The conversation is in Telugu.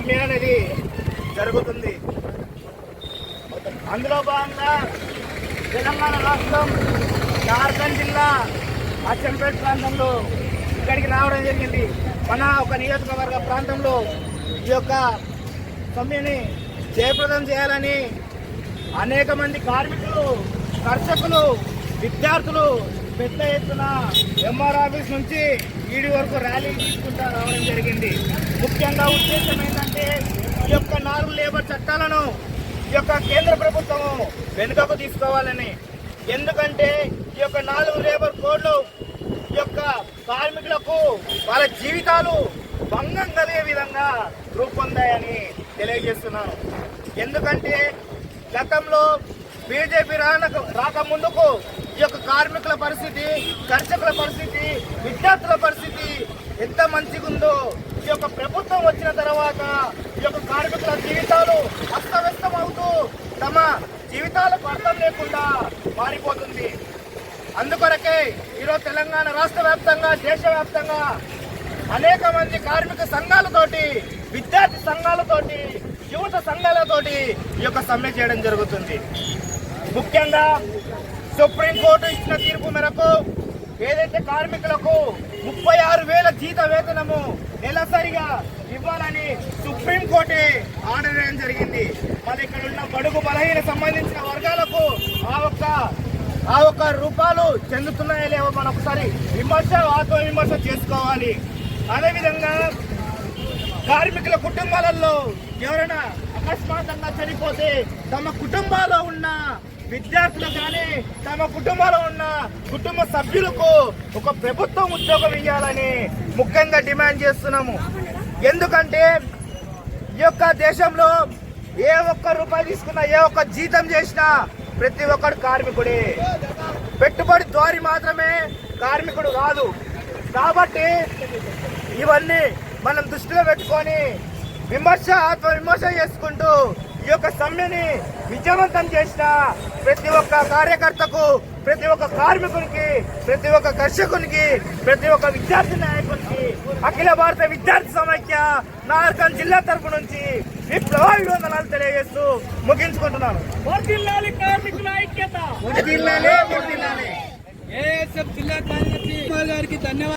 సమ్మె అనేది జరుగుతుంది. అందులో భాగంగా తెలంగాణ రాష్ట్రం జార్ఖండ్ జిల్లా అచ్చంపేట ప్రాంతంలో ఇక్కడికి రావడం జరిగింది. మన ఒక నియోజకవర్గ ప్రాంతంలో ఈ యొక్క సమ్మెని జయప్రదం చేయాలని అనేక మంది కార్మికులు, కర్షకులు, విద్యార్థులు పెద్ద ఎత్తున ఎంఆర్ ఆఫీస్ నుంచి ఈడీ వరకు ర్యాలీ తీసుకుంటూ రావడం జరిగింది. ముఖ్యంగా ఉద్దేశం ఏంటంటే ఈ యొక్క 4 లేబర్ చట్టాలను ఈ యొక్క కేంద్ర ప్రభుత్వం వెనుకకు తీసుకోవాలని. ఎందుకంటే ఈ యొక్క 4 లేబర్ కోడ్లు ఈ యొక్క కార్మికులకు వాళ్ళ జీవితాలు భంగం కలిగే విధంగా రూపొందాయని తెలియజేస్తున్నాను. ఎందుకంటే గతంలో బీజేపీ రాకముందుకు ఈ యొక్క కార్మికుల పరిస్థితి, కర్షకుల పరిస్థితి, విద్యార్థుల పరిస్థితి ఎంత మంచిగా ఉందో ఈ యొక్క ప్రభుత్వం వచ్చిన తర్వాత ఈ యొక్క కార్మికుల జీవితాలు అస్తవ్యస్తం అవుతూ తమ జీవితాలకు అర్థం లేకుండా మారిపోతుంది. అందుకొరకే ఈరోజు తెలంగాణ రాష్ట్ర వ్యాప్తంగా, దేశవ్యాప్తంగా అనేక మంది కార్మిక సంఘాలతోటి, విద్యార్థి సంఘాలతోటి, యువత సంఘాలతోటి ఈ యొక్క సమ్మె చేయడం జరుగుతుంది. ముఖ్యంగా సుప్రీంకోర్టు ఇచ్చిన తీర్పు మేరకు ఏదైతే కార్మికులకు 36,000 జీత వేతనము నెలసరిగా ఇవ్వాలని సుప్రీంకోర్టు ఆర్డర్ వేయడం జరిగింది. మరి ఇక్కడ ఉన్న బడుగు బలహీన సంబంధించిన వర్గాలకు ఆ ఒక్క రూపాయలు చెందుతున్నాయో లేవో మనం ఒకసారి ఆత్మవిమర్శ చేసుకోవాలి. అదేవిధంగా కార్మికుల కుటుంబాలలో ఎవరైనా అకస్మాత్తుగా చనిపోతే తమ కుటుంబాల్లో ఉన్న విద్యార్థులు కానీ, తమ కుటుంబంలో ఉన్న కుటుంబ సభ్యులకు ఒక ప్రభుత్వం ఉద్యోగం ఇవ్వాలని ముఖ్యంగా డిమాండ్ చేస్తున్నాము. ఎందుకంటే ఈ యొక్క దేశంలో ఏ ఒక్క రూపాయి తీసుకున్నా, ఏ ఒక్క జీతం చేసినా ప్రతి ఒక్కడు కార్మికుడే. పెట్టుబడి ద్వారా మాత్రమే కార్మికుడు కాదు. కాబట్టి ఇవన్నీ మనం దృష్టిలో పెట్టుకొని ఆత్మవిమర్శ చేసుకుంటూ ఈ యొక్క సమ్మెని విజయవంతం చేసిన ప్రతి ఒక్క కార్యకర్తకు, ప్రతి ఒక్క కార్మికునికి, ప్రతి ఒక్క కర్షకునికి, ప్రతి ఒక్క విద్యార్థి నాయకునికి అఖిల భారత విద్యార్థి సమైక్య నార్కల్ జిల్లా తరపు నుంచి విప్లవాభివందనాలు తెలియజేస్తూ ముగించుకుంటున్నాను. కార్మికుల ఐక్యత జిల్లా కార్యదర్శి గారికి ధన్యవాదాలు.